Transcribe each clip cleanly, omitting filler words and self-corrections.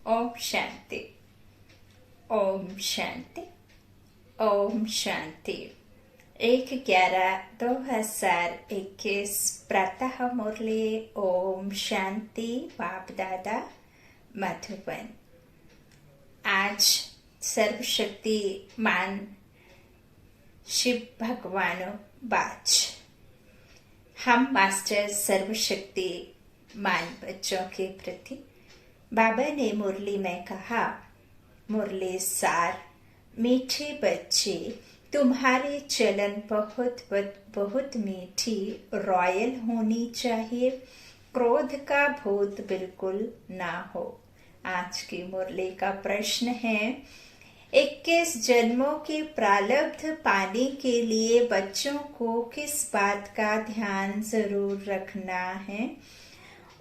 ओम शांति। ओम शांति। ओम शांति। 1/11/2021 प्रातः मुरली। ओम शांति। बाप दादा मधुबन। आज सर्वशक्तिमान शिव भगवानो बाज, हम मास्टर सर्वशक्तिमान बच्चों के प्रति बाबा ने मुरली में कहा, मुरली सार, मीठे बच्चे, तुम्हारी चलन बहुत मीठी रॉयल होनी चाहिए, क्रोध का भूत बिल्कुल ना हो। आज की मुरली का प्रश्न है, 21 जन्मों के प्रारब्ध पाने के लिए बच्चों को किस बात का ध्यान जरूर रखना है?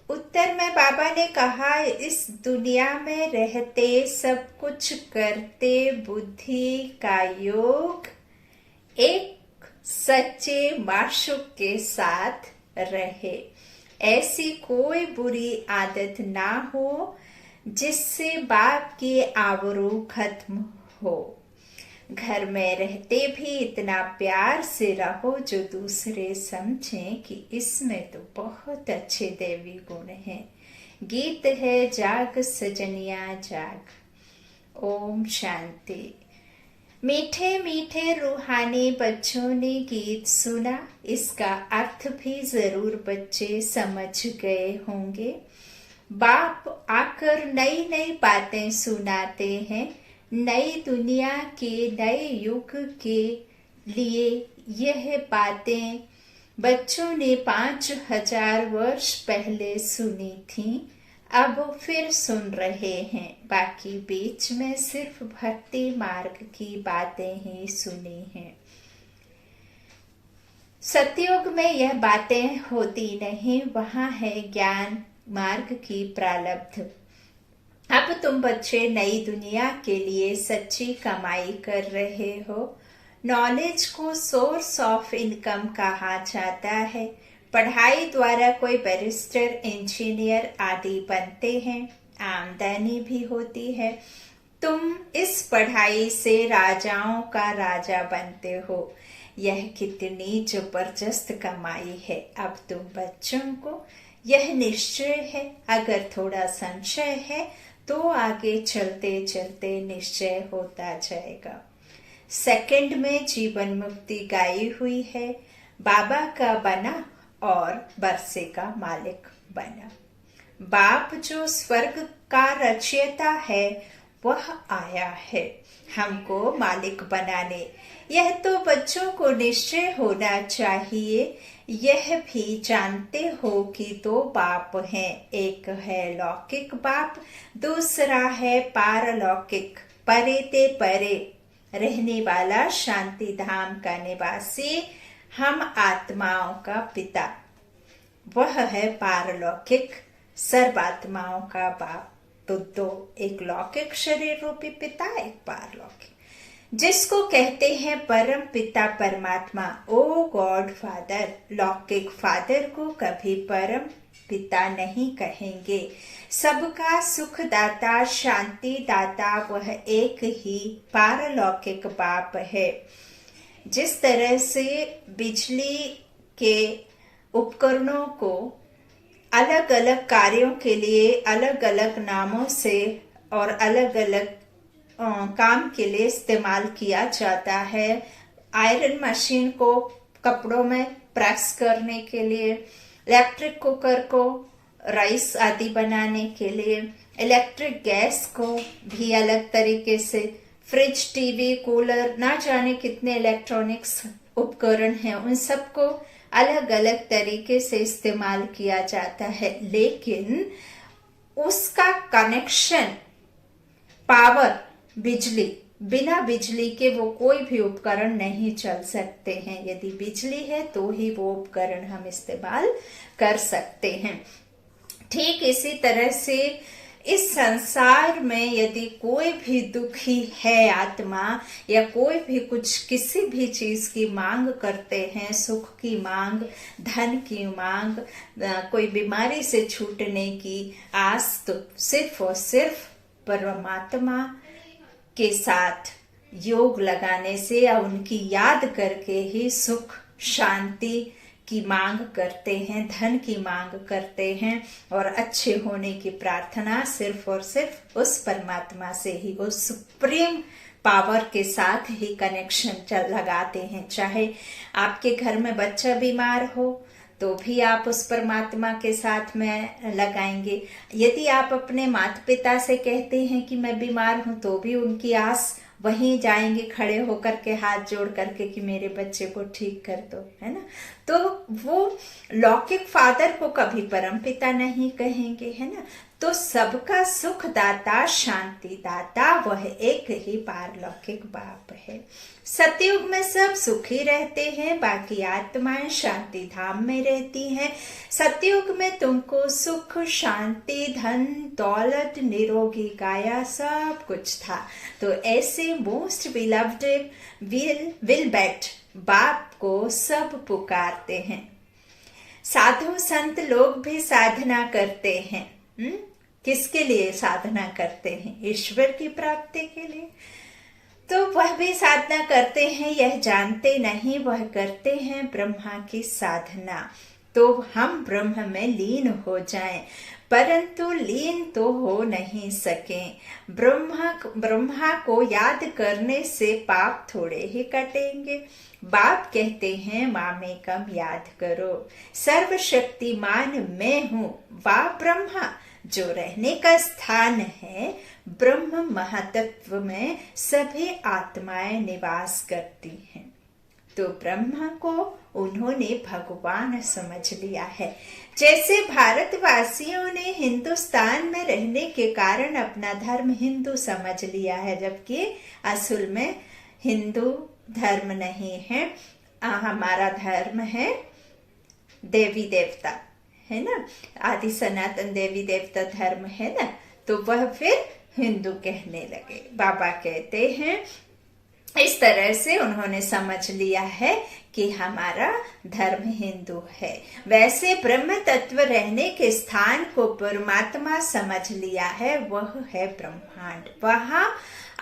उत्तर में बाबा ने कहा, इस दुनिया में रहते सब कुछ करते बुद्धि का योग एक सच्चे माशूक के साथ रहे। ऐसी कोई बुरी आदत ना हो जिससे बाप की आबरू खत्म हो। घर में रहते भी इतना प्यार से रहो जो दूसरे समझें कि इसमें तो बहुत अच्छे देवी गुण हैं। गीत है जाग सजनिया जाग। ओम शांति। मीठे मीठे रूहानी बच्चों ने गीत सुना, इसका अर्थ भी जरूर बच्चे समझ गए होंगे। बाप आकर नई नई बातें सुनाते हैं। नई दुनिया के नए युग के लिए यह बातें बच्चों ने 5000 वर्ष पहले सुनी थी, अब फिर सुन रहे हैं। बाकी बीच में सिर्फ भक्ति मार्ग की बातें ही सुनी हैं। सतयुग में यह बातें होती नहीं, वहां है ज्ञान मार्ग की प्रारब्ध। अब तुम बच्चे नई दुनिया के लिए सच्ची कमाई कर रहे हो। नॉलेज को सोर्स ऑफ इनकम कहा जाता है। पढ़ाई द्वारा कोई बैरिस्टर, इंजीनियर आदि बनते हैं, आमदनी भी होती है। तुम इस पढ़ाई से राजाओं का राजा बनते हो। यह कितनी जबरदस्त कमाई है। अब तुम बच्चों को यह निश्चय है, अगर थोड़ा संशय है तो आगे चलते चलते निश्चय होता जाएगा। सेकंड में जीवन मुक्ति गाई हुई है। बाबा का बना और बरसे का मालिक बना। बाप जो स्वर्ग का रचयिता है वह आया है हमको मालिक बनाने। यह तो बच्चों को निश्चय होना चाहिए। यह भी जानते हो कि 2 बाप हैं, एक है लौकिक बाप, दूसरा है पारलौकिक, परे ते परे रहने वाला शांति धाम का निवासी, हम आत्माओं का पिता। वह है पारलौकिक, सर्वात्माओं का बाप। तो 2, एक लौकिक शरीर रूपी पिता, एक पारलौकिक, जिसको कहते हैं परम पिता परमात्मा, ओ गॉड फादर। लौकिक फादर को कभी परम पिता नहीं कहेंगे। सबका सुख दाता, शांति दाता वह एक ही पारलौकिक बाप है। जिस तरह से बिजली के उपकरणों को अलग अलग कार्यों के लिए अलग अलग नामों से और अलग अलग काम के लिए इस्तेमाल किया जाता है। आयरन मशीन को कपड़ों में प्रेस करने के लिए, इलेक्ट्रिक कुकर को राइस आदि बनाने के लिए, इलेक्ट्रिक गैस को भी अलग तरीके से, फ्रिज, टीवी, कूलर, ना जाने कितने इलेक्ट्रॉनिक्स उपकरण हैं, उन सबको अलग अलग तरीके से इस्तेमाल किया जाता है। लेकिन उसका कनेक्शन पावर, बिजली, बिना बिजली के वो कोई भी उपकरण नहीं चल सकते हैं। यदि बिजली है तो ही वो उपकरण हम इस्तेमाल कर सकते हैं। ठीक इसी तरह से इस संसार में यदि कोई भी दुखी है आत्मा, या कोई भी कुछ किसी भी चीज की मांग करते हैं, सुख की मांग, धन की मांग, कोई बीमारी से छूटने की आस, तो सिर्फ और सिर्फ परमात्मा के साथ योग लगाने से या उनकी याद करके ही सुख शांति की मांग करते हैं, धन की मांग करते हैं और अच्छे होने की प्रार्थना सिर्फ और सिर्फ उस परमात्मा से ही, उस सुप्रीम पावर के साथ ही कनेक्शन लगाते हैं। चाहे आपके घर में बच्चा बीमार हो तो भी आप उस परमात्मा के साथ में लगाएंगे। यदि आप अपने माता पिता से कहते हैं कि मैं बीमार हूं तो भी उनकी आस वहीं जाएंगे खड़े होकर के, हाथ जोड़ करके कि मेरे बच्चे को ठीक कर दो, है ना। तो वो लौकिक फादर को कभी परम पिता नहीं कहेंगे, है ना। तो सबका सुख दाता, शांति दाता वह एक ही पारलौकिक बाप है। सतयुग में सब सुखी रहते हैं, बाकी आत्माएं शांति धाम में रहती हैं। सतयुग में तुमको सुख, शांति, धन, दौलत, निरोगी काया सब कुछ था। तो ऐसे मोस्ट बिलव्ड विल बेट बाप को सब पुकारते हैं। साधु संत लोग भी साधना करते हैं। किसके लिए साधना करते हैं? ईश्वर की प्राप्ति के लिए। तो वह भी साधना करते हैं, यह जानते नहीं वह करते हैं ब्रह्मा की साधना। तो हम ब्रह्म में लीन हो जाएं, परंतु लीन तो हो नहीं सके। ब्रह्मा को याद करने से पाप थोड़े ही कटेंगे। बाप कहते हैं मामे कम याद करो, सर्वशक्तिमान मैं हूँ वा ब्रह्मा जो रहने का स्थान है। ब्रह्म महातत्व में सभी आत्माएं निवास करती हैं। तो ब्रह्मा को उन्होंने भगवान समझ लिया है। जैसे भारतवासियों ने हिंदुस्तान में रहने के कारण अपना धर्म हिंदू समझ लिया है, जबकि असल में हिंदू धर्म नहीं है। हमारा धर्म है देवी देवता, है ना। आदि सनातन देवी देवता धर्म है ना। तो वह फिर हिंदू कहने लगे। बाबा कहते हैं इस तरह से उन्होंने समझ लिया है कि हमारा धर्म हिंदू है। वैसे ब्रह्म तत्व रहने के स्थान को परमात्मा समझ लिया है, वह है ब्रह्मांड। वहां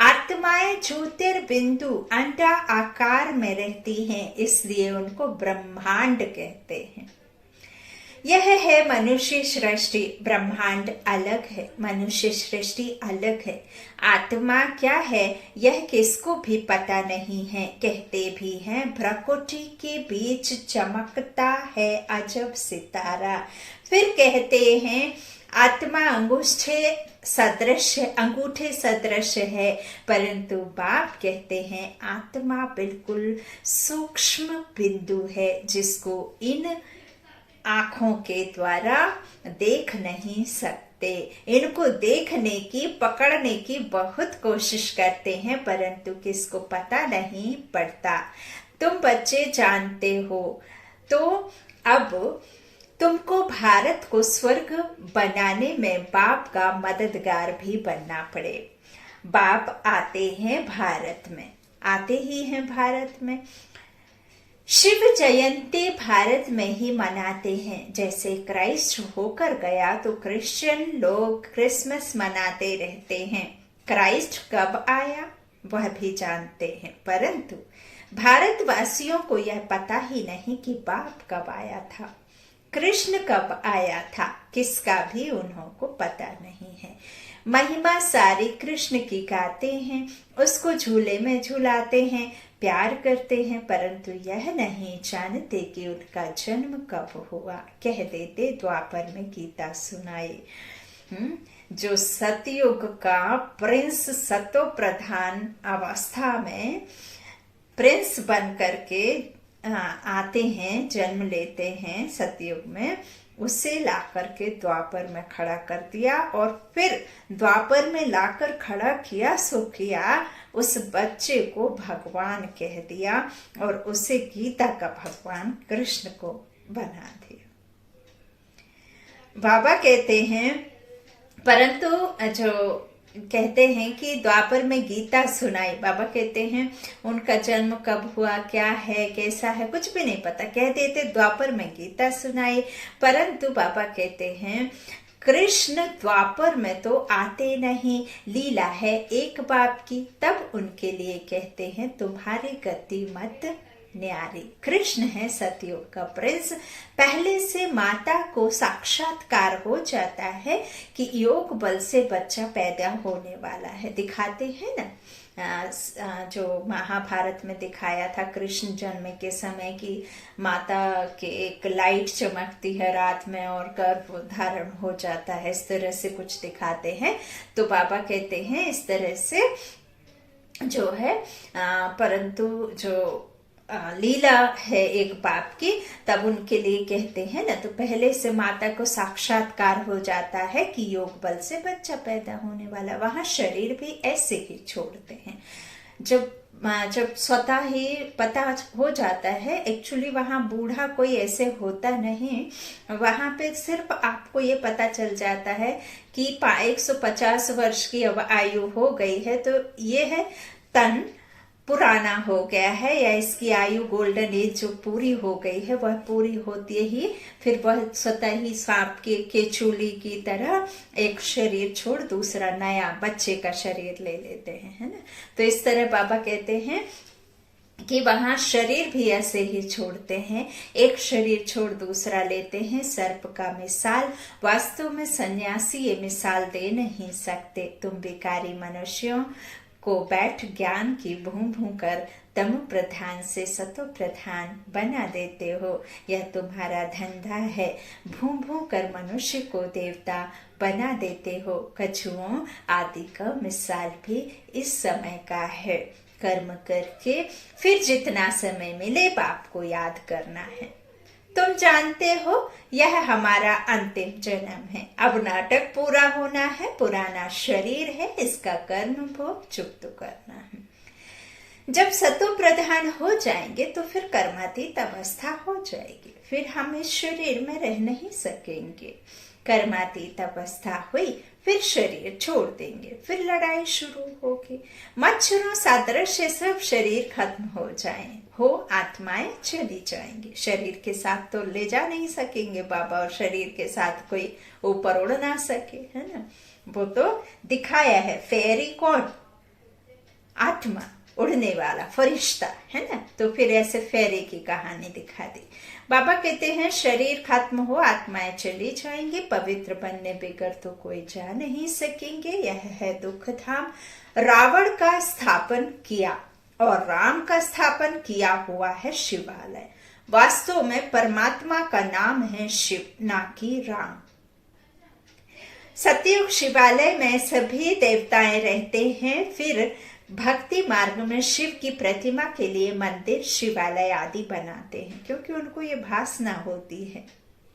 आत्माएं ज्योतिर्बिंदु अंडा आकार में रहती हैं, इसलिए उनको ब्रह्मांड कहते हैं। यह है मनुष्य सृष्टि। ब्रह्मांड अलग है, मनुष्य सृष्टि अलग है। आत्मा क्या है यह किसको भी पता नहीं है। कहते भी हैं भ्रकुटी के बीच चमकता है अजब सितारा। फिर कहते हैं आत्मा अंगूठे सदृश है, परंतु बाप कहते हैं आत्मा बिल्कुल सूक्ष्म बिंदु है, जिसको इन आंखों के द्वारा देख नहीं सकते। इनको देखने की, पकड़ने की बहुत कोशिश करते हैं, परंतु किसको पता नहीं पड़ता। तुम बच्चे जानते हो। तो अब तुमको भारत को स्वर्ग बनाने में बाप का मददगार भी बनना पड़े। बाप आते हैं भारत में, आते ही हैं भारत में। शिव जयंती भारत में ही मनाते हैं। जैसे क्राइस्ट होकर गया तो क्रिश्चियन लोग क्रिसमस मनाते रहते हैं। क्राइस्ट कब आया वह भी जानते हैं, परंतु भारतवासियों को यह पता ही नहीं कि बाप कब आया था, कृष्ण कब आया था, किसका भी उन्हों को पता नहीं है। महिमा सारी कृष्ण की गाते हैं, उसको झूले में झूलाते हैं, प्यार करते हैं, परंतु यह नहीं जानते कि उनका जन्म कब हुआ। कह देते द्वापर में गीता सुनाई। जो सतयुग का प्रिंस, सतो प्रधान अवस्था में प्रिंस बन करके आते हैं, जन्म लेते हैं सतयुग में, उसे लाकर के द्वापर में खड़ा कर दिया और फिर द्वापर में लाकर खड़ा किया सो किया, उस बच्चे को भगवान कह दिया और उसे गीता का भगवान कृष्ण को बना दिया। बाबा कहते हैं, परंतु जो कहते हैं कि द्वापर में गीता सुनाई, बाबा कहते हैं उनका जन्म कब हुआ, क्या है, कैसा है, कुछ भी नहीं पता, कह देते द्वापर में गीता सुनाई। परंतु बाबा कहते हैं कृष्ण द्वापर में तो आते नहीं, लीला है एक बाप की, तब उनके लिए कहते हैं तुम्हारी गति मत न्यारी। कृष्ण है सतयुग का प्रिंस। पहले से माता को साक्षात्कार हो जाता है कि योग बल से बच्चा पैदा होने वाला है। दिखाते हैं ना, जो महाभारत में दिखाया था कृष्ण जन्म के समय की माता के एक लाइट चमकती है रात में और गर्भ धारण हो जाता है, इस तरह से कुछ दिखाते हैं। तो बाबा कहते हैं इस तरह से जो है परंतु जो लीला है एक बाप की, तब उनके लिए कहते हैं ना, तो पहले से माता को साक्षात्कार हो जाता है कि योग बल से बच्चा पैदा होने वाला। वहां शरीर भी ऐसे ही छोड़ते हैं। जब स्वतः ही पता हो जाता है, एक्चुअली वहां बूढ़ा कोई ऐसे होता नहीं, वहां पे सिर्फ आपको ये पता चल जाता है कि 150 वर्ष की अब आयु हो गई है, तो ये है तन पुराना हो गया है, या इसकी आयु गोल्डन एज जो पूरी हो गई है वह पूरी होती ही फिर वह स्वतः ही सांप के केचुली की तरह एक शरीर छोड़ दूसरा नया बच्चे का शरीर ले लेते हैं, है ना। तो इस तरह बाबा कहते हैं कि वहां शरीर भी ऐसे ही छोड़ते हैं, एक शरीर छोड़ दूसरा लेते हैं। सर्प का मिसाल, वास्तव में सन्यासी ये मिसाल दे नहीं सकते। तुम विकारी मनुष्यों को बैठ ज्ञान की भूं भूं कर तम प्रधान से सतो प्रधान बना देते हो। यह तुम्हारा धंधा है, भूं भूं कर मनुष्य को देवता बना देते हो। कछुओं आदि का मिसाल भी इस समय का है। कर्म करके फिर जितना समय मिले बाप को याद करना है। तुम जानते हो यह हमारा अंतिम जन्म है, अब नाटक पूरा होना है, पुराना शरीर है, इसका कर्म भोग चुक्त करना है। जब सतो प्रधान हो जाएंगे तो फिर कर्मातीत अवस्था हो जाएगी, फिर हम इस शरीर में रह नहीं सकेंगे। कर्मातीत अवस्था हुई, फिर शरीर छोड़ देंगे, फिर लड़ाई शुरू होगी। मच्छरों सादृश्य सब शरीर खत्म हो जाएं, हो आत्माएं चली जाएंगी। शरीर के साथ तो ले जा नहीं सकेंगे बाबा, और शरीर के साथ कोई ऊपर उड़ ना सके, है ना। वो तो दिखाया है। फेरी कौन? आत्मा, उड़ने वाला फरिश्ता, है ना। तो फिर ऐसे फेरी की कहानी दिखा दी। बाबा कहते हैं शरीर खत्म हो, आत्माएं चली जाएंगी, पवित्र बनने बगैर तो कोई जा नहीं सकेंगे। यह है दुख धाम। रावण का स्थापन किया और राम का स्थापन किया हुआ है शिवालय। वास्तव में परमात्मा का नाम है शिव, ना कि राम। सतयुग शिवालय में सभी देवताएं रहते हैं। फिर भक्ति मार्ग में शिव की प्रतिमा के लिए मंदिर, शिवालय आदि बनाते हैं, क्योंकि उनको ये भासना होती है।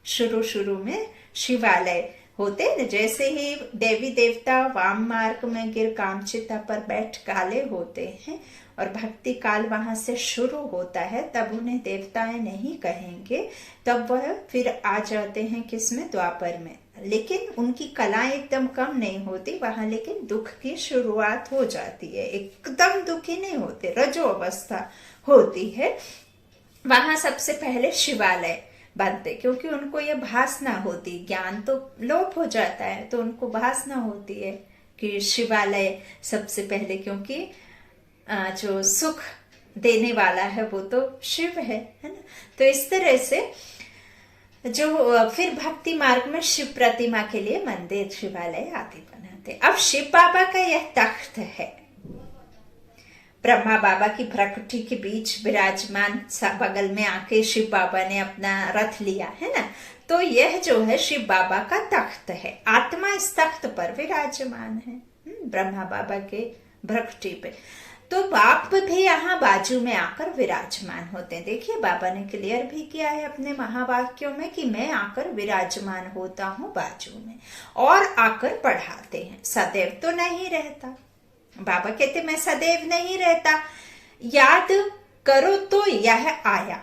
शुरू में शिवालय होते हैं, जैसे ही देवी देवता वाम मार्ग में गिर कामचिता पर बैठ काले होते हैं और भक्ति काल वहां से शुरू होता है, तब उन्हें देवताएं नहीं कहेंगे, तब वह फिर आ जाते हैं किसमें? द्वापर में। लेकिन उनकी कला एकदम कम नहीं होती वहां, लेकिन दुख की शुरुआत हो जाती है। एकदम दुखी नहीं होते, रजो अवस्था होती है। वहां सबसे पहले शिवालय बनते, क्योंकि उनको ये भासना होती, ज्ञान तो लोप हो जाता है तो उनको भासना होती है कि शिवालय सबसे पहले, क्योंकि जो सुख देने वाला है वो तो शिव है ना। तो इस तरह से जो फिर भक्ति मार्ग में शिव प्रतिमा के लिए मंदिर, शिवालय आदि बनाते। अब शिव बाबा का यह तख्त है, ब्रह्मा बाबा की प्रकृति के बीच विराजमान, बगल में आके शिव बाबा ने अपना रथ लिया है ना। तो यह जो है शिव बाबा का तख्त है। आत्मा इस तख्त पर विराजमान है, ब्रह्मा बाबा के प्रकृति पे। तो बाप भी यहाँ बाजू में आकर विराजमान होते हैं। देखिए बाबा ने क्लियर भी किया है अपने महावाक्यों में कि मैं आकर विराजमान होता हूँ बाजू में, और आकर पढ़ाते हैं। सदैव तो नहीं रहता, बाबा कहते मैं सदैव नहीं रहता, याद करो तो यह आया।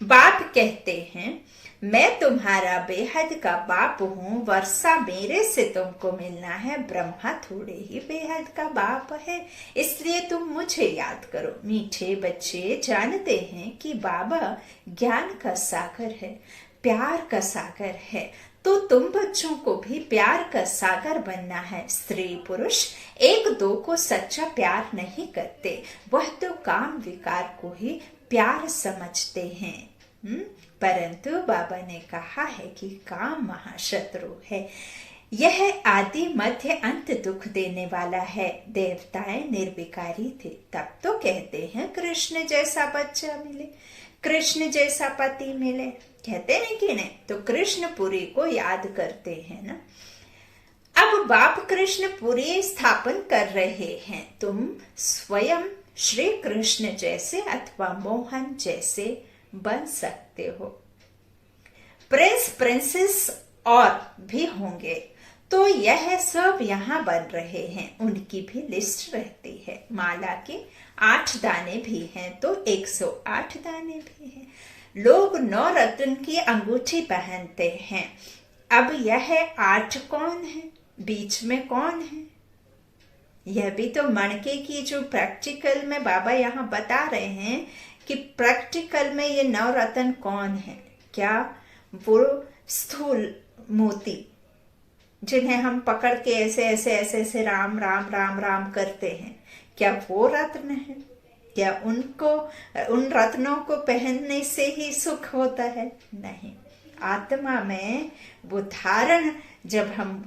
बाप कहते हैं मैं तुम्हारा बेहद का बाप हूँ, वर्षा मेरे से तुमको मिलना है। ब्रह्मा थोड़े ही बेहद का बाप है, इसलिए तुम मुझे याद करो। मीठे बच्चे जानते हैं कि बाबा ज्ञान का सागर है, प्यार का सागर है, तो तुम बच्चों को भी प्यार का सागर बनना है। स्त्री पुरुष एक दो को सच्चा प्यार नहीं करते, वह तो काम विकार को ही प्यार समझते हैं। परंतु बाबा ने कहा है कि काम महाशत्रु है, यह आदि मध्य अंत दुख देने वाला है। देवताएं निर्विकारी थे, तब तो कहते हैं कृष्ण जैसा बच्चा मिले, कृष्ण जैसा पति मिले, कहते हैं कि नहीं? तो कृष्णपुरी को याद करते हैं ना। अब बाप कृष्णपुरी स्थापन कर रहे हैं, तुम स्वयं श्री कृष्ण जैसे अथवा मोहन जैसे बन सकते हो। प्रिंस प्रिंसेस और भी होंगे, तो यह सब यहाँ बन रहे हैं, उनकी भी लिस्ट रहती है। माला के 8 दाने भी हैं तो 108 दाने भी हैं। लोग 9 रत्न की अंगूठी पहनते हैं। अब यह 8 कौन है, बीच में कौन है? यह भी तो मणके की जो प्रैक्टिकल में बाबा यहाँ बता रहे हैं कि प्रैक्टिकल में ये 9 रत्न कौन है। क्या वो स्थूल मोती जिन्हें हम पकड़ के ऐसे ऐसे ऐसे ऐसे राम राम राम राम करते हैं, क्या वो रत्न है? क्या उन रत्नों को पहनने से ही सुख होता है? नहीं। आत्मा में वो धारण जब हम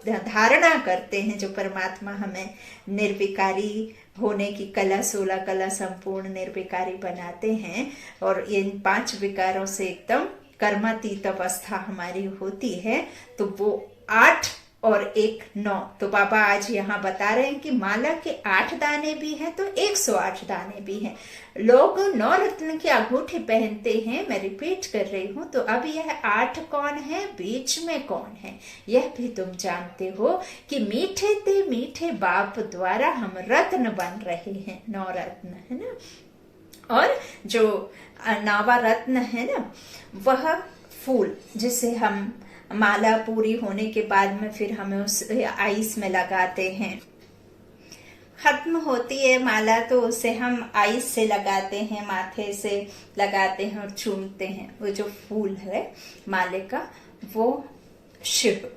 धारणा करते हैं, जो परमात्मा हमें निर्विकारी होने की कला, 16 कला संपूर्ण निर्विकारी बनाते हैं, और इन 5 विकारों से एकदम कर्मातीत अवस्था हमारी होती है, तो वो 8 और 1 9। तो बाबा आज यहाँ बता रहे हैं कि माला के 8 दाने भी हैं तो 108 दाने भी हैं। लोग 9 रत्न की अंगूठी पहनते हैं, मैं रिपीट कर रही हूँ। तो अब यह 8 कौन है, बीच में कौन है, यह भी तुम जानते हो कि मीठे ते मीठे बाप द्वारा हम रत्न बन रहे हैं। 9 रत्न है ना, और जो 9वां रत्न है ना, वह फूल जिसे हम माला पूरी होने के बाद में फिर हमें उस आइस में लगाते हैं। खत्म होती है माला तो उसे हम आइस से लगाते हैं, माथे से लगाते हैं और चूमते हैं। वो जो फूल है माले का, वो शिव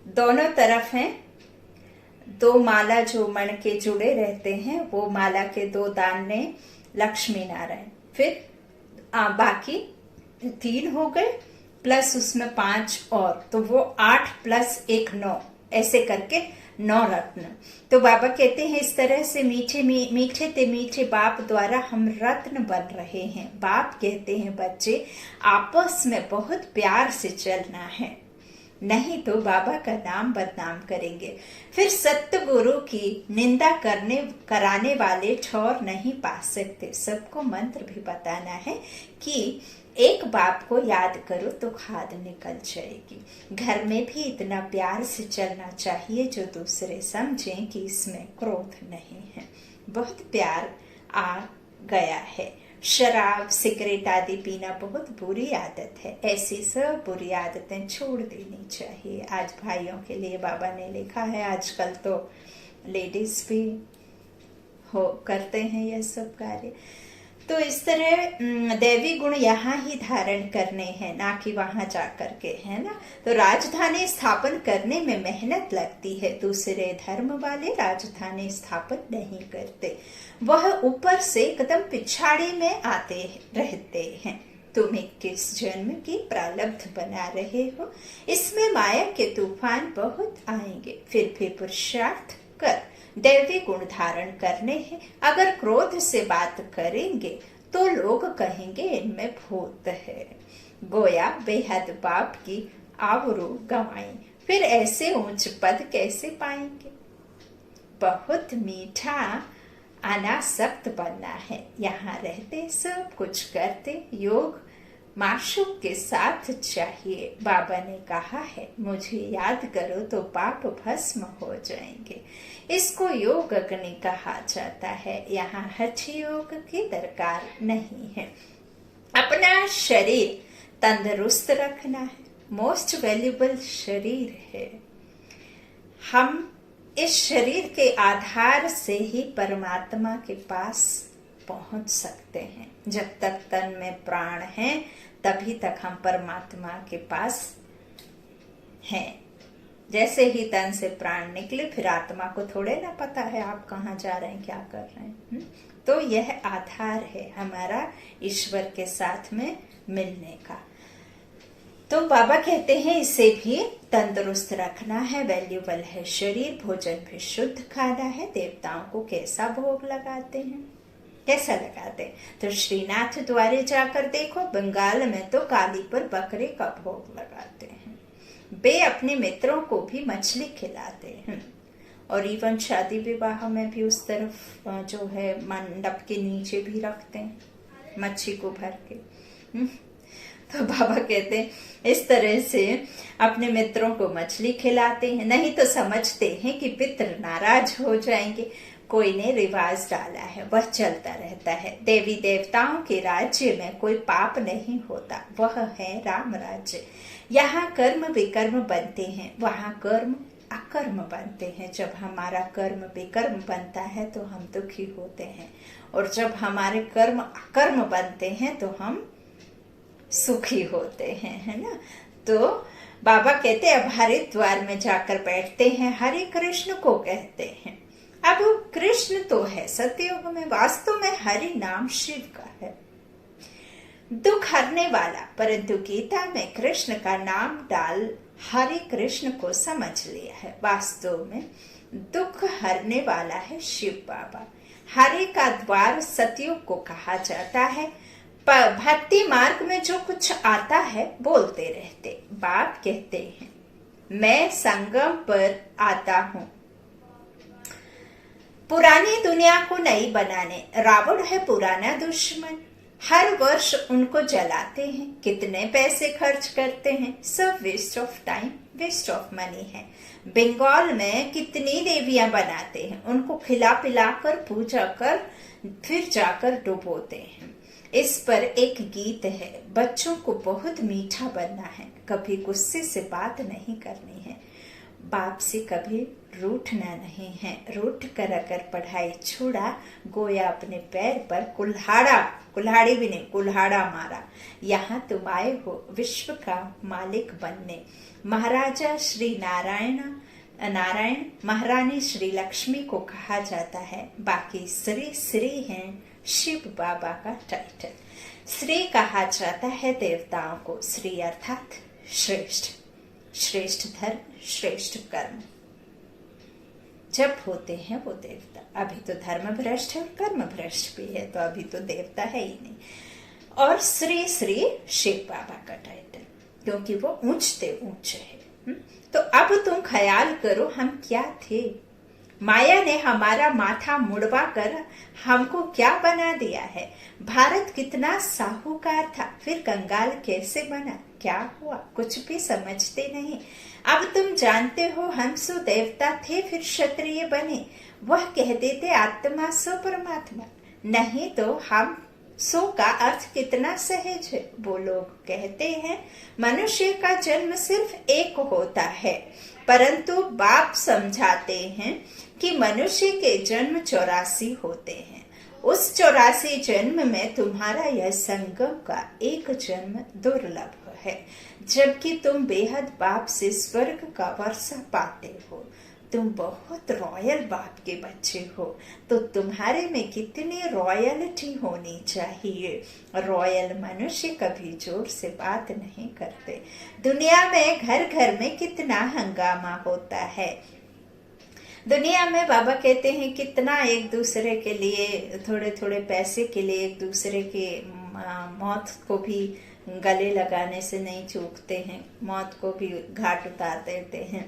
दोनों तरफ है। 2 माला जो मण के जुड़े रहते हैं, वो माला के 2 दाने लक्ष्मी नारायण, फिर बाकी 3 हो गए, प्लस उसमें 5 और, तो वो 8 प्लस 1 9, ऐसे करके 9 रत्न। तो बाबा कहते हैं इस तरह से मीठे ते मीठे बाप द्वारा हम रत्न बन रहे हैं। बाप कहते हैं बच्चे आपस में बहुत प्यार से चलना है, नहीं तो बाबा का नाम बदनाम करेंगे। फिर सत्य गुरु की निंदा कराने वाले ठौर नहीं पा सकते। सबको मंत्र भी बताना है कि एक बाप को याद करो तो खाद निकल जाएगी। घर में भी इतना प्यार से चलना चाहिए जो दूसरे समझें कि इसमें क्रोध नहीं है, बहुत प्यार आ गया है। शराब सिगरेट आदि पीना बहुत बुरी आदत है, ऐसी सब बुरी आदतें छोड़ देनी चाहिए। आज भाइयों के लिए बाबा ने लिखा है, आजकल तो लेडीज भी करते हैं यह सब कार्य। तो इस तरह दैवी गुण यहाँ ही धारण करने हैं, ना कि वहां जाकर के, है ना। तो राजधानी स्थापन करने में मेहनत लगती है, दूसरे धर्म वाले राजधानी स्थापन नहीं करते, वह ऊपर से एकदम पिछाड़ी में आते रहते हैं। तुम 21 जन्म की प्रारब्ध बना रहे हो, इसमें माया के तूफान बहुत आएंगे, फिर भी पुरुषार्थ कर दैवी गुण धारण करने हैं। अगर क्रोध से बात करेंगे तो लोग कहेंगे इनमें भूत है। गोया बेहद बाप की आबरू गंवाई, फिर ऐसे ऊंच पद कैसे पाएंगे। बहुत मीठा अनासक्त बनना है, यहाँ रहते सब कुछ करते योग माशूक के साथ चाहिए। बाबा ने कहा है मुझे याद करो तो पाप भस्म हो जाएंगे। इसको योग अग्नि कहा जाता है। यहाँ हठ योग की दरकार नहीं है। अपना शरीर तंदुरुस्त रखना है, मोस्ट वैल्यूबल शरीर है। हम इस शरीर के आधार से ही परमात्मा के पास पहुंच सकते हैं। जब तक तन में प्राण है तभी तक हम परमात्मा के पास हैं। जैसे ही तन से प्राण निकले फिर आत्मा को थोड़े ना पता है आप कहाँ जा रहे हैं, क्या कर रहे हैं। तो यह आधार है हमारा ईश्वर के साथ में मिलने का। तो बाबा कहते हैं इसे भी तंदुरुस्त रखना है, वैल्यूबल है शरीर, भोजन भी शुद्ध खाना है। देवताओं को कैसा भोग लगाते हैं, कैसा लगाते हैं? तो श्रीनाथ द्वारे जाकर देखो, बंगाल में तो काली पर बकरे का भोग लगाते हैं। वे अपने मित्रों को भी मछली खिलाते हैं, और इवन शादी विवाह में भी उस तरफ जो है मंडप के नीचे भी रखते हैं मच्छी को भर के। तो बाबा कहते हैं इस तरह से अपने मित्रों को मछली खिलाते हैं, नहीं तो समझते हैं कि पितृ नाराज हो जाएंगे। कोई ने रिवाज डाला है, वह चलता रहता है। देवी देवताओं के राज्य में कोई पाप नहीं होता, वह है राम राज्य। यहाँ कर्म विकर्म बनते हैं, वहाँ कर्म अकर्म बनते हैं। जब हमारा कर्म विकर्म बनता है तो हम दुखी होते हैं, और जब हमारे कर्म अकर्म बनते हैं तो हम सुखी होते हैं, है ना। तो बाबा कहते अब हरिद्वार में जाकर बैठते हैं, हरे कृष्ण को कहते हैं। अब कृष्ण तो है सतयुग में, वास्तव में हरि नाम शिव का है, दुख हरने वाला। परंतु गीता में कृष्ण का नाम डाल हरे कृष्ण को समझ लिया है। वास्तव में दुख हरने वाला है शिव बाबा। हरे का द्वार सतयुग को कहा जाता है। भक्ति मार्ग में जो कुछ आता है बोलते रहते। बाप कहते हैं मैं संगम पर आता हूँ पुरानी दुनिया को नई बनाने। रावण है पुराना दुश्मन, हर वर्ष उनको जलाते हैं, कितने पैसे खर्च करते हैं, सब waste of time, waste of money है। बंगाल में कितनी देवियां बनाते हैं, उनको खिला पिला कर पूजा कर फिर जाकर डुबोते हैं। इस पर एक गीत है, बच्चों को बहुत मीठा बनना है, कभी गुस्से से बात नहीं करनी है, बाप से कभी रूठना नहीं है। रूठ कर अगर पढ़ाई छोड़ा, गोया अपने पैर पर कुल्हाड़ी भी नहीं कुल्हाड़ा मारा। यहाँ तुम आए हो विश्व का मालिक बनने। महाराजा श्री नारायण महारानी श्री लक्ष्मी को कहा जाता है, बाकी श्री हैं शिव बाबा का टाइटल। श्री कहा जाता है देवताओं को, श्री अर्थात श्रेष्ठ, श्रेष्ठ धर्म, श्रेष्ठ कर्म जब होते हैं वो देवता। अभी तो धर्म भ्रष्ट है और कर्म भ्रष्ट भी है, तो अभी तो देवता है ही नहीं। और श्री शिव बाबा का टाइटल, क्योंकि वो ऊंचते ऊंचे है। तो अब तुम ख्याल करो हम क्या थे। माया ने हमारा माथा मुड़वा कर हमको क्या बना दिया है। भारत कितना साहूकार था, फिर कंगाल कैसे बना, क्या हुआ, कुछ भी समझते नहीं। अब तुम जानते हो हम सो देवता थे फिर क्षत्रिय बने। वह कह देते आत्मा सो परमात्मा, नहीं तो हम सो का अर्थ कितना सहज है। वो लोग कहते हैं मनुष्य का जन्म सिर्फ एक होता है, परंतु बाप समझाते हैं कि मनुष्य के जन्म 84 होते हैं। उस 84 जन्म में तुम्हारा यह संगम का एक जन्म दुर्लभ है, जबकि तुम बेहद बाप से स्वर्ग का वर्षा पाते हो। तुम बहुत रॉयल बाप के बच्चे हो, तो तुम्हारे में कितनी रॉयल्टी होनी चाहिए। रॉयल मनुष्य कभी जोर से बात नहीं करते। दुनिया में घर घर में कितना हंगामा होता है। दुनिया में बाबा कहते हैं कितना एक दूसरे के लिए, थोड़े थोड़े पैसे के लिए एक दूसरे के मौत को भी गले लगाने से नहीं चूकते हैं, मौत को भी घाट उतार देते हैं।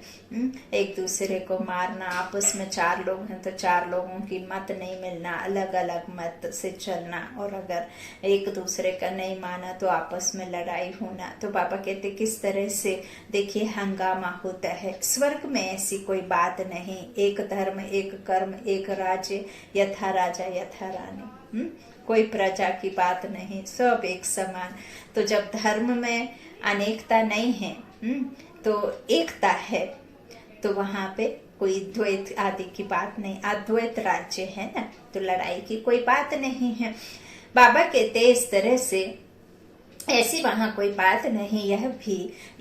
एक दूसरे को मारना, आपस में 4 लोग हैं तो 4 लोगों की मत नहीं मिलना, अलग अलग मत से चलना, और अगर एक दूसरे का नहीं माना तो आपस में लड़ाई होना। तो बाबा कहते किस तरह से देखिए हंगामा होता है। स्वर्ग में ऐसी कोई बात नहीं, एक धर्म, एक कर्म, एक राज्य, यथा राजा यथा रानी, कोई प्रजा की बात नहीं, सब एक समान। तो जब धर्म में अनेकता नहीं है तो एकता है, तो वहां पे कोई द्वैत आदि की बात नहीं। अद्वैत राज्य है ना, तो लड़ाई की कोई बात नहीं है। बाबा कहते इस तरह से ऐसी वहां कोई बात नहीं।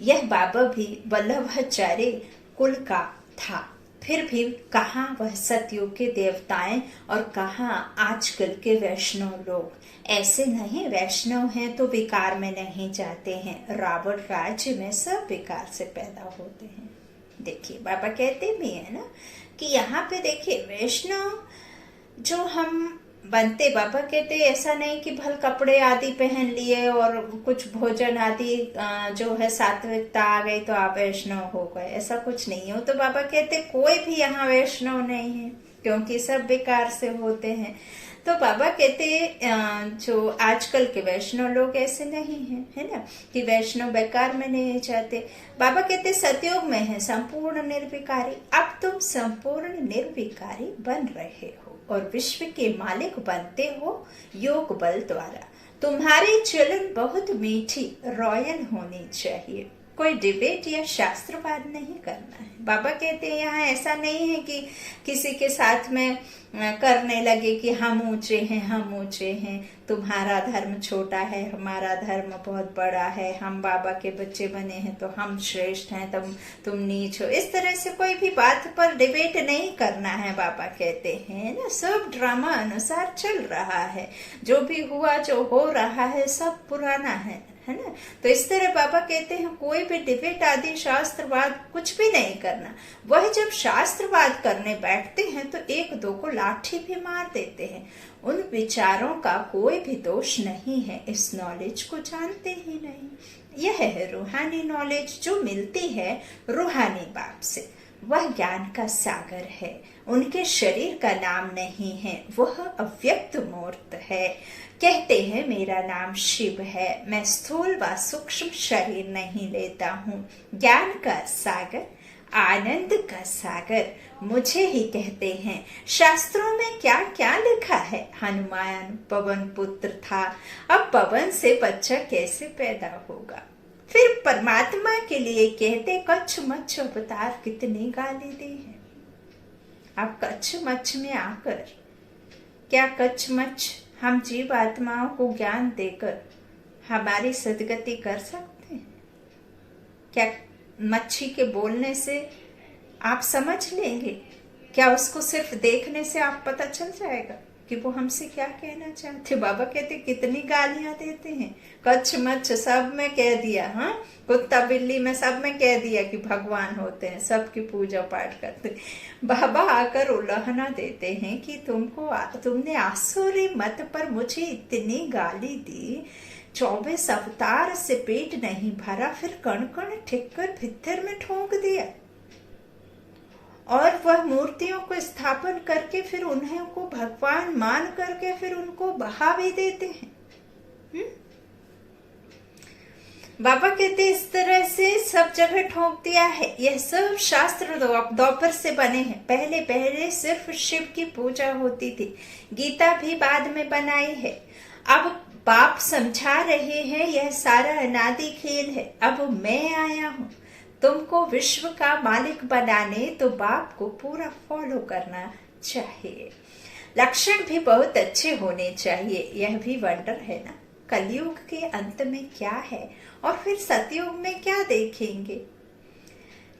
यह बाबा भी वल्लभाचार्य कुल का था। फिर भी कहाँ वह सतयुग के देवताएं और कहाँ आजकल के वैष्णव लोग। ऐसे नहीं, वैष्णव हैं तो विकार में नहीं जाते हैं। रावण राज्य में सब विकार से पैदा होते हैं। देखिए बाबा कहते भी है ना कि यहाँ पे देखिए वैष्णव जो हम बनते, बाबा कहते ऐसा नहीं कि भल कपड़े आदि पहन लिए और कुछ भोजन आदि जो है सात्विकता आ गई तो आप वैष्णव हो गए, ऐसा कुछ नहीं हो। तो बाबा कहते कोई भी यहाँ वैष्णव नहीं है क्योंकि सब बेकार से होते हैं। तो बाबा कहते जो आजकल के वैष्णव लोग ऐसे नहीं हैं, है ना, कि वैष्णव बेकार में नहीं जाते। बाबा कहते सतयुग में है संपूर्ण निर्विकारी। अब तुम संपूर्ण निर्विकारी बन रहे हो और विश्व के मालिक बनते हो योग बल द्वारा। तुम्हारी चलन बहुत मीठी रॉयल होनी चाहिए। कोई डिबेट या शास्त्रवाद नहीं करना है। बाबा कहते हैं यहाँ ऐसा नहीं है कि किसी के साथ में करने लगे कि हम ऊंचे हैं, हम ऊंचे हैं, तुम्हारा धर्म छोटा है, हमारा धर्म बहुत बड़ा है, हम बाबा के बच्चे बने हैं तो हम श्रेष्ठ हैं, तुम नीच हो। इस तरह से कोई भी बात पर डिबेट नहीं करना है। बाबा कहते हैं ना, सब ड्रामा अनुसार चल रहा है। जो भी हुआ, जो हो रहा है, सब पुराना है ना। तो इस तरह बाबा कहते हैं कोई भी डिबेट आदि शास्त्रवाद कुछ भी नहीं करना। वह जब शास्त्रवाद करने बैठते हैं तो एक दो को लाठी भी मार देते हैं। उन विचारों का कोई भी दोष नहीं है, इस नॉलेज को जानते ही नहीं। यह है रूहानी नॉलेज जो मिलती है रूहानी बाप से। वह ज्ञान का सागर है। उनके शरीर का नाम नहीं है, वह अव्यक्त मूर्त है। कहते हैं मेरा नाम शिव है। मैं स्थूल व सूक्ष्म शरीर नहीं लेता हूँ। ज्ञान का सागर, आनंद का सागर मुझे ही कहते हैं। शास्त्रों में क्या क्या लिखा है। हनुमान पवन पुत्र था, अब पवन से बच्चा कैसे पैदा होगा। फिर परमात्मा के लिए कहते कच्छ मच्छ अवतार कितनी गाली दी है। अब कच्छ मच्छ में आकर क्या कच्छ मच्छ हम जीव आत्माओं को ज्ञान देकर हमारी सदगति कर सकते हैं क्या? मच्छी के बोलने से आप समझ लेंगे क्या? उसको सिर्फ देखने से आप पता चल जाएगा कि वो हमसे क्या कहना चाहते। बाबा कहते कितनी गालियां देते हैं। कच्छ मच्छ सब में कह दिया, हाँ, कुत्ता बिल्ली में सब में कह दिया कि भगवान होते हैं, सबकी पूजा पाठ करते। बाबा आकर उल्लाहना देते हैं कि तुमने आसुरी मत पर मुझे इतनी गाली दी, 24 अवतार से पेट नहीं भरा, फिर कण कण ठिक्कर भित्तर में ठोक दिया। और वह मूर्तियों को स्थापन करके फिर उन्हें को भगवान मान करके फिर उनको बहा भी देते हैं। बाबा कहते इस तरह से सब जगह ठोक दिया है। यह सब शास्त्र द्वापर से बने हैं। पहले पहले सिर्फ शिव की पूजा होती थी। गीता भी बाद में बनाई है। अब बाप समझा रहे हैं यह सारा अनादि खेल है। अब मैं आया हूँ तुमको विश्व का मालिक बनाने, तो बाप को पूरा फॉलो करना चाहिए। लक्षण भी बहुत अच्छे होने चाहिए। यह भी वंडर है ना, कलयुग के अंत में क्या है और फिर सतयुग में क्या देखेंगे।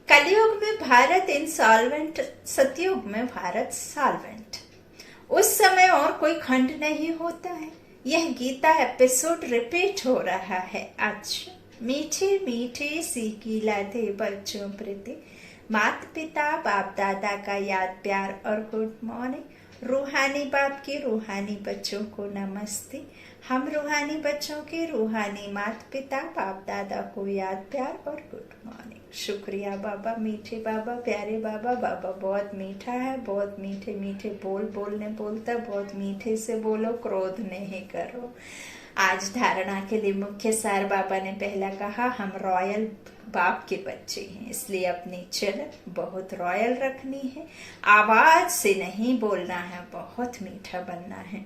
कलयुग में भारत इंसॉल्वेंट, सतयुग में भारत सॉल्वेंट। उस समय और कोई खंड नहीं होता है। यह गीता एपिसोड रिपीट हो रहा है। अच्छा, मीठे मीठे सीखी लाते बच्चों प्रति माता पिता बाप दादा का याद प्यार और गुड मॉर्निंग। रूहानी बाप के रूहानी बच्चों को नमस्ते। हम रूहानी बच्चों के रूहानी माता पिता बाप दादा को याद प्यार और गुड मॉर्निंग। शुक्रिया बाबा, मीठे बाबा, प्यारे बाबा। बाबा बहुत मीठा है, बहुत मीठे मीठे बोलने बोलता, बहुत मीठे से बोलो, क्रोध नहीं करो। आज धारणा के लिए मुख्य सार बाबा ने पहला कहा हम रॉयल बाप के बच्चे हैं, इसलिए अपनी चलन बहुत रॉयल रखनी है। आवाज से नहीं बोलना है, बहुत मीठा बनना है।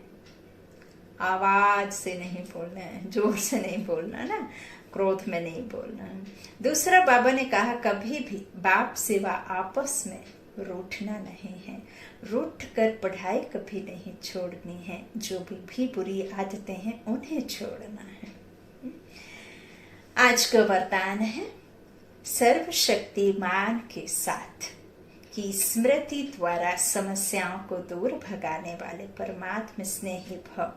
आवाज से नहीं बोलना है, जोर से नहीं बोलना ना, क्रोध में नहीं बोलना है। दूसरा बाबा ने कहा कभी भी बाप सिवा आपस में रूठना नहीं है। रूठ कर पढ़ाई कभी नहीं छोड़नी है। जो भी बुरी आदतें हैं उन्हें छोड़ना है। आज का वरदान है सर्वशक्तिमान के साथ की स्मृति द्वारा समस्याओं को दूर भगाने वाले परमात्म स्नेही भव।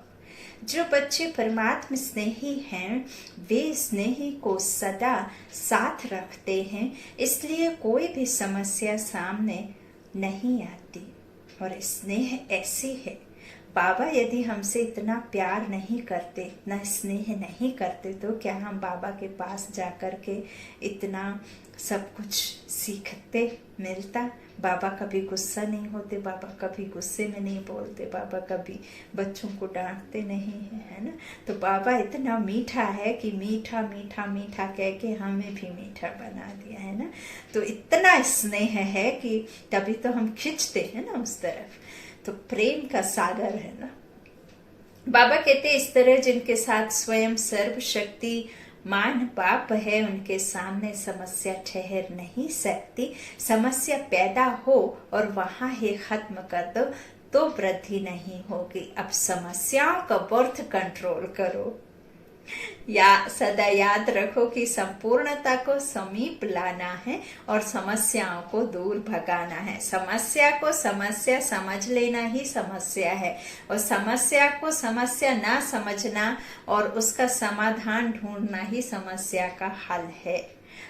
जो बच्चे परमात्म स्नेही हैं वे स्नेही को सदा साथ रखते हैं, इसलिए कोई भी समस्या सामने नहीं आती। और स्नेह ऐसी है, बाबा यदि हमसे इतना प्यार नहीं करते, इतना स्नेह नहीं करते, तो क्या हम बाबा के पास जाकर के इतना सब कुछ सीखते, मिलता? बाबा कभी गुस्सा नहीं होते, बाबा कभी गुस्से में नहीं बोलते, बाबा कभी बच्चों को डांटते नहीं है ना। तो बाबा इतना मीठा है कि मीठा मीठा मीठा कह के हमें भी मीठा बना दिया है ना। तो इतना स्नेह है कि तभी तो हम खींचते हैं ना उस तरफ। तो प्रेम का सागर है ना। बाबा कहते इस तरह जिनके साथ स्वयं सर्वशक्ति मान बाप है, उनके सामने समस्या ठहर नहीं सकती। समस्या पैदा हो और वहां ही खत्म कर दो तो वृद्धि नहीं होगी। अब समस्याओं का बर्थ कंट्रोल करो, या सदा याद रखो कि संपूर्णता को समीप लाना है और समस्याओं को दूर भगाना है। समस्या को समस्या समझ लेना ही समस्या है, और समस्या को समस्या ना समझना और उसका समाधान ढूंढना ही समस्या का हल है।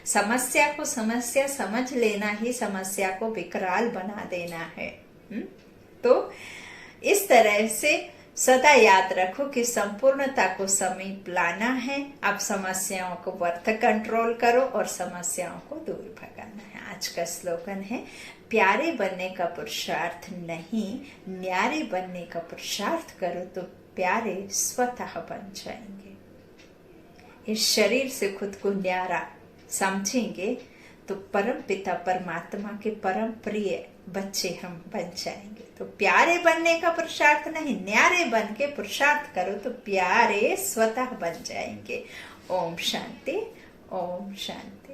समस्या को समस्या समझ लेना ही समस्या को विकराल बना देना है। तो इस तरह से सदा याद रखो कि संपूर्णता को समीप लाना है। अब समस्याओं को वर्थ कंट्रोल करो और समस्याओं को दूर भगाना है। आज का स्लोगन है, प्यारे बनने का पुरुषार्थ नहीं, न्यारे बनने का पुरुषार्थ करो तो प्यारे स्वतः बन जाएंगे। इस शरीर से खुद को न्यारा समझेंगे तो परम पिता परमात्मा के परम प्रिय बच्चे हम बन जाएंगे। तो प्यारे बनने का पुरुषार्थ नहीं, न्यारे बन के पुरुषार्थ करो तो प्यारे स्वतः बन जाएंगे। ओम शांति, ओम शांति।